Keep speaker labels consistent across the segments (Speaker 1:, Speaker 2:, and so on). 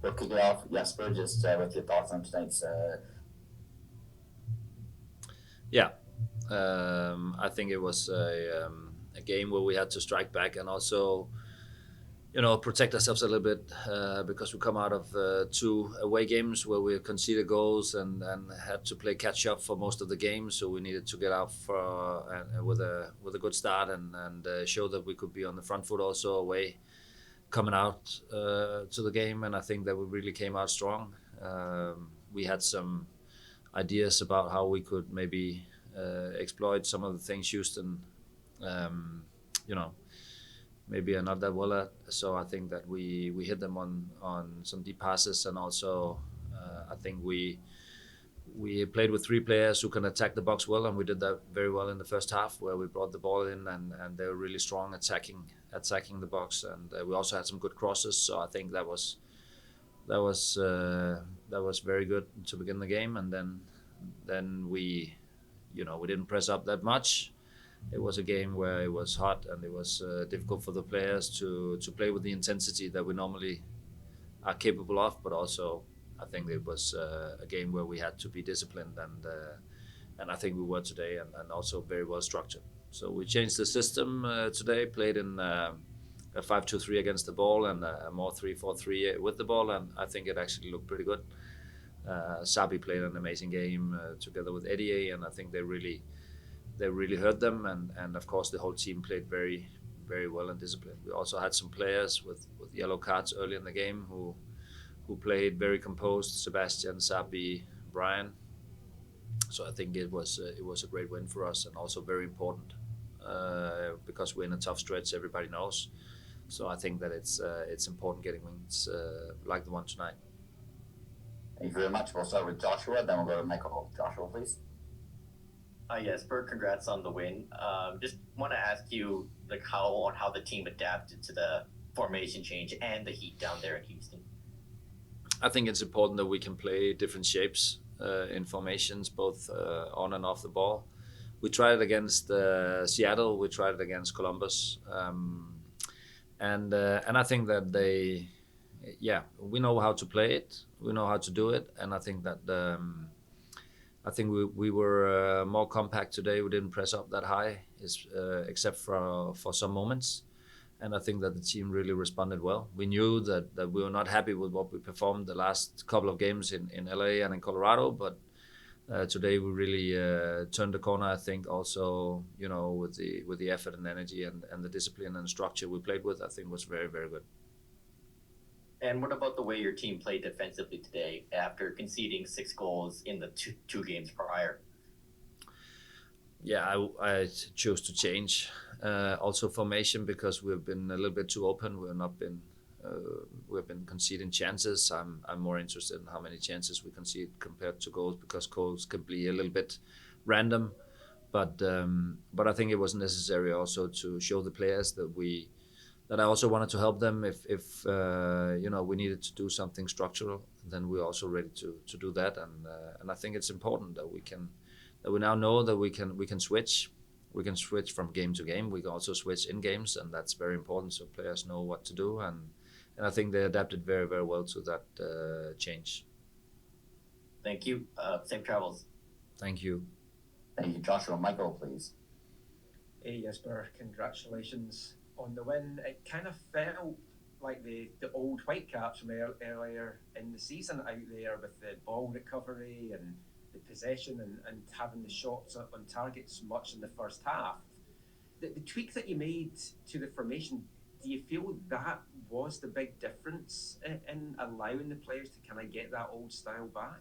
Speaker 1: We'll kick it off, Jesper, just with your thoughts on tonight's.
Speaker 2: Yeah, I think it was a game where we had to strike back and also, protect ourselves a little bit because we come out of two away games where we conceded goals and had to play catch up for most of the game. So we needed to get out with a good start and show that we could be on the front foot also away coming out to the game. And I think that we really came out strong. We had some ideas about how we could maybe exploit some of the things Houston, you know, maybe are not that well at. So I think that we hit them on some deep passes, and also I think we played with three players who can attack the box well, and we did that very well in the first half, where we brought the ball in and they were really strong attacking the box, and we also had some good crosses. So I think that was very good to begin the game, and then we didn't press up that much. It was a game where it was hot and it was difficult for the players to play with the intensity that we normally are capable of. But also, I think it was a game where we had to be disciplined, and I think we were today, and also very well structured. So we changed the system today, played in a 5-2-3 against the ball and a more 3-4-3 with the ball, and I think it actually looked pretty good. Sabi played an amazing game together with Eddie, and I think they really hurt them, and of course the whole team played very very well and disciplined. We also had some players with yellow cards early in the game who played very composed: Sebastian, Sabi, Brian. So I think it was a great win for us, and also very important because we're in a tough stretch. Everybody knows. So I think that it's important getting wins like the one tonight.
Speaker 1: Thank you very much. We'll start with Joshua, then we'll go to Michael. Joshua, please.
Speaker 3: Yes, Bert, congrats on the win. Just want to ask you how the team adapted to the formation change and the heat down there in Houston.
Speaker 2: I think it's important that we can play different shapes in formations, both on and off the ball. We tried it against Seattle. We tried it against Columbus, and I think that we know how to play it. We know how to do it, and I think that we were more compact today. We didn't press up that high, except for some moments. And I think that the team really responded well. We knew that we were not happy with what we performed the last couple of games in LA and in Colorado, but today we really turned the corner. I think also, with the effort and energy and the discipline and structure we played with, I think was very, very good.
Speaker 3: And what about the way your team played defensively today after conceding 6 goals in the two games prior?
Speaker 2: Yeah, I chose to change also formation because we've been a little bit too open. We've been conceding chances. I'm more interested in how many chances we concede compared to goals, because goals can be a little bit random. But I think it was necessary also to show the players that I also wanted to help them if we needed to do something structural, then we're also ready to do that. And I think it's important that we now know that we can switch. We can switch from game to game. We can also switch in games, and that's very important so players know what to do. And I think they adapted very, very well to that change.
Speaker 3: Thank you. Safe travels.
Speaker 2: Thank you.
Speaker 1: Thank you, Joshua. Michael, please.
Speaker 4: Hey, Jesper, congratulations on the win. It kind of felt like the old Whitecaps from earlier in the season out there with the ball recovery and the possession and having the shots on target so much in the first half. The tweak that you made to the formation, do you feel that was the big difference in allowing the players to kind of get that old style back?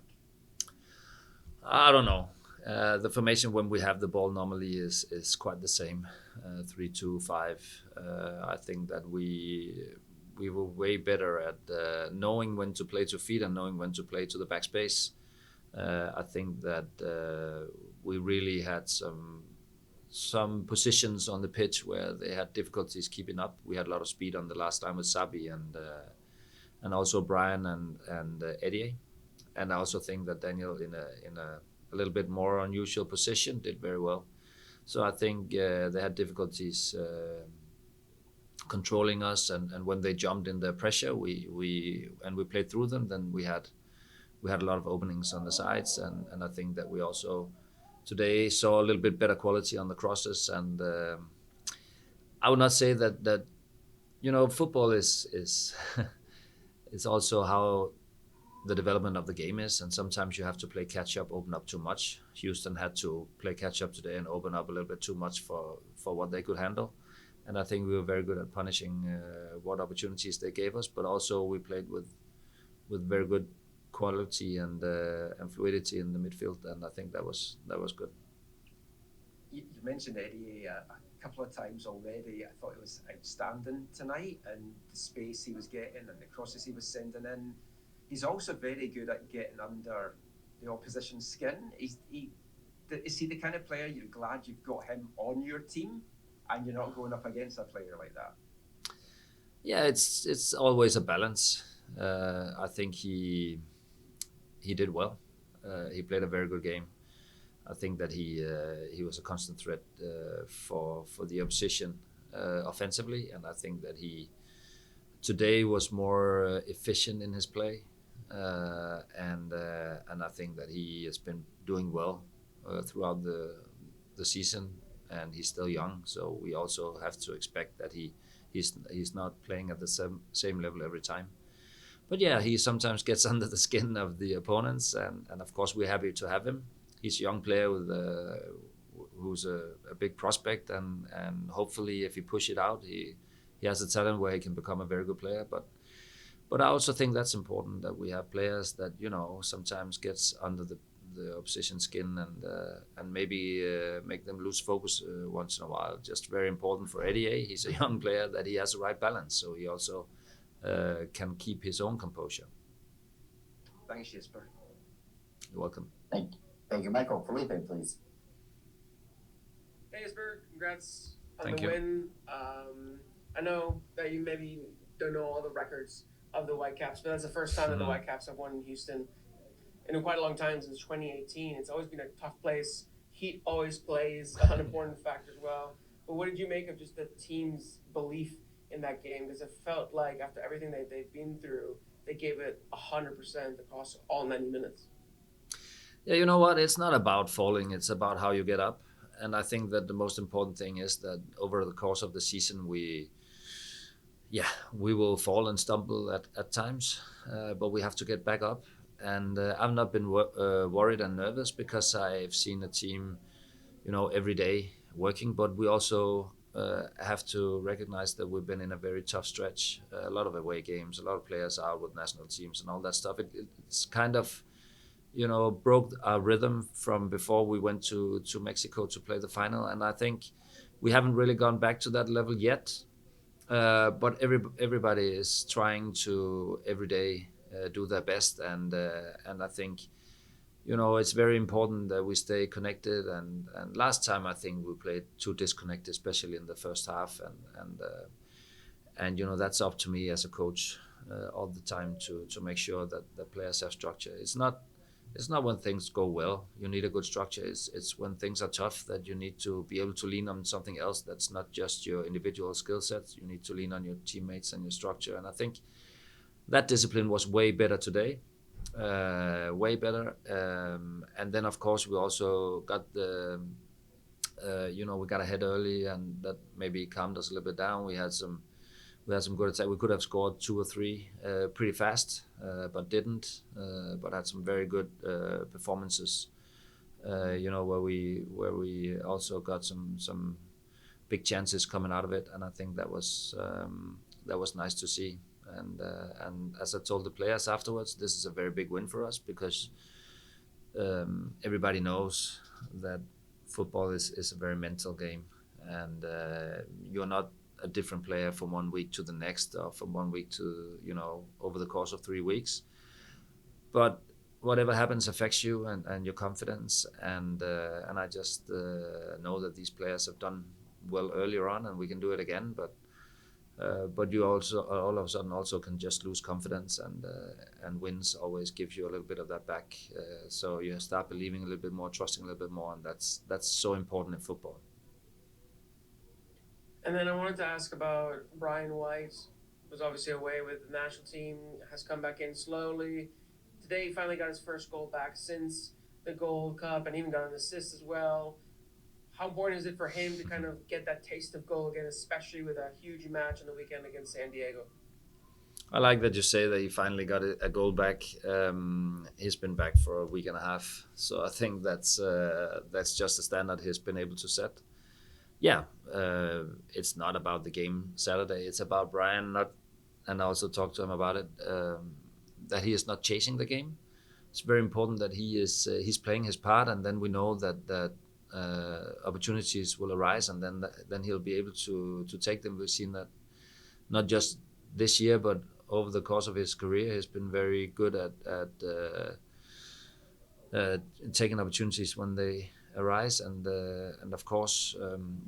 Speaker 2: I don't know. The formation when we have the ball normally is quite the same, 3-2-5. I think that we were way better at knowing when to play to feet and knowing when to play to the backspace. I think that we really had some positions on the pitch where they had difficulties keeping up. We had a lot of speed on the last time with Sabi and also Brian and Eddie. And I also think that Daniel in a little bit more unusual position did very well. So I think they had difficulties controlling us, and when they jumped in their pressure, we played through them. Then we had a lot of openings on the sides, and I think that we also today saw a little bit better quality on the crosses. And I would not say that football is it's also how the development of the game is, and sometimes you have to play catch up, open up too much. Houston had to play catch up today and open up a little bit too much for what they could handle. And I think we were very good at punishing what opportunities they gave us, but also we played with very good quality and fluidity in the midfield, and I think that was good.
Speaker 4: You mentioned Eddie a couple of times already. I thought it was outstanding tonight, and the space he was getting and the crosses he was sending in. He's also very good at getting under the opposition's skin. Is he the kind of player you're glad you've got him on your team, and you're not going up against a player like that?
Speaker 2: Yeah, it's always a balance. I think he did well. He played a very good game. I think that he was a constant threat for the opposition offensively, and I think that he today was more efficient in his play, and I think that he has been doing well throughout the season, and he's still young, so we also have to expect that he's not playing at the same level every time. But yeah, he sometimes gets under the skin of the opponents, and of course we're happy to have him. He's a young player who's a big prospect, and hopefully if he push it out, he has a talent where he can become a very good player. But I also think that's important, that we have players that sometimes gets under the opposition skin and maybe make them lose focus once in a while. Just very important for Eddie. He's a young player, that he has the right balance, so he also can keep his own composure.
Speaker 4: Thanks, Jesper.
Speaker 2: You're welcome.
Speaker 1: Thank you, Michael. Felipe, please.
Speaker 5: Hey, Jesper. Congrats on
Speaker 2: Thank
Speaker 5: the
Speaker 2: you.
Speaker 5: win. I know that you maybe don't know all the records of the Whitecaps, but that's the first time that the Whitecaps have won in Houston in quite a long time, since 2018. It's always been a tough place. Heat always plays an important factor as well. But what did you make of just the team's belief in that game? Because it felt like after everything they've been through, they gave it 100% across all 90 minutes.
Speaker 2: Yeah, you know what? It's not about falling. It's about how you get up. And I think that the most important thing is that over the course of the season, we will fall and stumble at times, but we have to get back up. And I've not been worried and nervous, because I've seen a team, every day working. But we also have to recognize that we've been in a very tough stretch. A lot of away games, a lot of players out with national teams and all that stuff. It's kind of broke our rhythm from before we went to Mexico to play the final, and I think we haven't really gone back to that level yet. But everybody is trying to every day do their best, and I think it's very important that we stay connected. And last time I think we played too disconnected, especially in the first half, and that's up to me as a coach all the time to make sure that the players have structure. It's not when things go well you need a good structure. It's when things are tough that you need to be able to lean on something else that's not just your individual skill sets. You need to lean on your teammates and your structure. And I think that discipline was way better today, way better. And then of course we also got we got ahead early, and that maybe calmed us a little bit down. We had some good attack. We could have scored 2 or 3 pretty fast, but didn't. But had some very good performances. Where we also got some big chances coming out of it, and I think that was nice to see. And as I told the players afterwards, this is a very big win for us, because everybody knows that football is a very mental game, and you're not a different player from one week to the next, or from one week to over the course of 3 weeks. But whatever happens affects you and your confidence, and I just know that these players have done well earlier on, and we can do it again. But you also all of a sudden also can just lose confidence, and wins always gives you a little bit of that back. So you start believing a little bit more, trusting a little bit more, and that's so important in football.
Speaker 5: And then I wanted to ask about Brian White. Was obviously away with the national team, has come back in slowly. Today he finally got his first goal back since the Gold Cup and even got an assist as well. How important is it for him to kind of get that taste of goal again, especially with a huge match on the weekend against San Diego?
Speaker 2: I like that you say that he finally got a goal back. He's been back for a week and a half, so I think that's just a standard he's been able to set. Yeah, it's not about the game Saturday. It's about Brian not, and I also talked to him about it. That he is not chasing the game. It's very important that he's playing his part, and then we know that opportunities will arise, and then he'll be able to take them. We've seen that not just this year, but over the course of his career, he's been very good at taking opportunities when they arise, and of course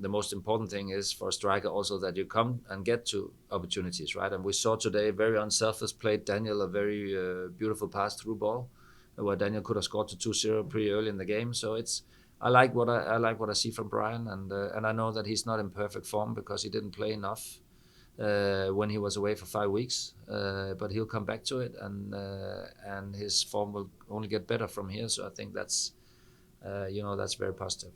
Speaker 2: the most important thing is for a striker also that you come and get to opportunities, right? And we saw today very unselfish played Daniel a very beautiful pass through ball where Daniel could have scored to 2-0 pretty early in the game. So it's I like what I see from Brian, and I know that he's not in perfect form because he didn't play enough when he was away for 5 weeks, but he'll come back to it, and his form will only get better from here. So I think that's that's very positive.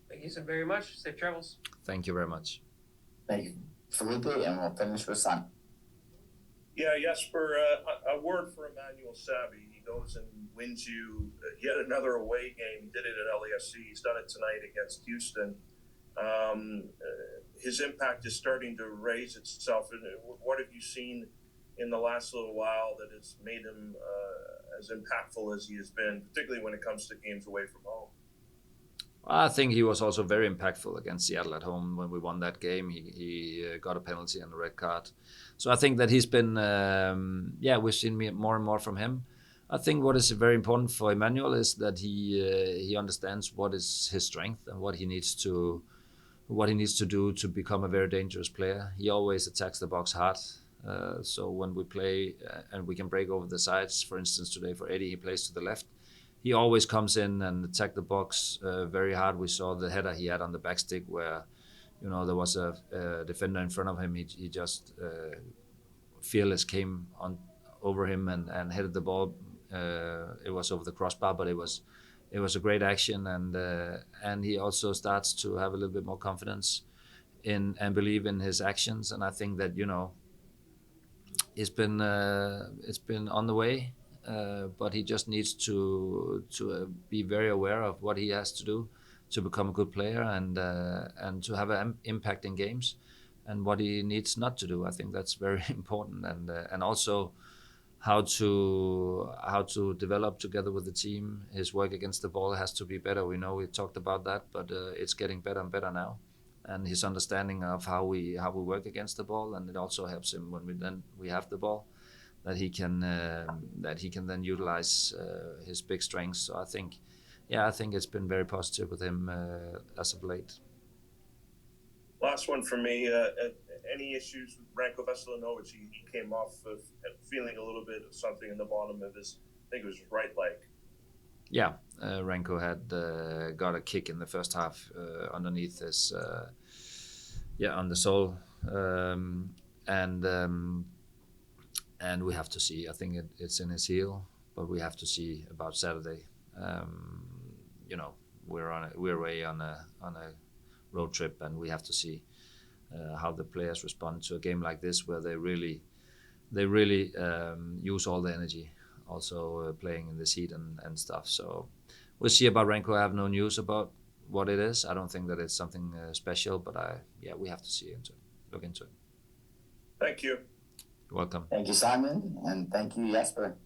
Speaker 5: Thank you so very much. Safe travels.
Speaker 2: Thank you very much.
Speaker 1: Thank you, Felipe, and we'll finish with Simon.
Speaker 6: Yeah, Jesper, a word for Emmanuel Savvy. He goes and wins you yet another away game. He did it at LAFC. He's done it tonight against Houston. His impact is starting to raise itself. And what have you seen in the last little while that has made him as impactful as he has been, particularly when it comes to games away from home?
Speaker 2: I think he was also very impactful against Seattle at home when we won that game. He got a penalty and a red card. So I think that he's been, we've seen more and more from him. I think what is very important for Emmanuel is that he understands what is his strength and what he needs to do to become a very dangerous player. He always attacks the box hard. So when we play and we can break over the sides, for instance, today for Eddie, he plays to the left. He always comes in and attack the box very hard. We saw the header he had on the back stick where, there was a defender in front of him. He just fearless came on over him and headed the ball. It was over the crossbar, but it was a great action, and he also starts to have a little bit more confidence in and believe in his actions. And I think that it's been on the way. But he just needs to be very aware of what he has to do to become a good player and to have an impact in games, and what he needs not to do. I think that's very important, and also how to develop together with the team. His work against the ball has to be better. We know we talked about that, but it's getting better and better now. And his understanding of how we work against the ball, and it also helps him when we have the ball. That he can then utilize his big strengths. So I think it's been very positive with him as of late.
Speaker 6: Last one for me. Any issues with Ranko Veselinovic? He came off of feeling a little bit of something in the bottom of his, I think it was his right leg. Yeah,
Speaker 2: Ranko had got a kick in the first half underneath his, on the sole, and we have to see. I think it's in his heel, but we have to see about Saturday. We're away on a road trip, and we have to see how the players respond to a game like this, where they really use all the energy, also playing in this heat and stuff. So we'll see about Ranko. I have no news about what it is. I don't think that it's something special, but we have to look into it.
Speaker 6: Thank you.
Speaker 2: You're welcome.
Speaker 1: Thank you, Simon, and thank you, Jesper.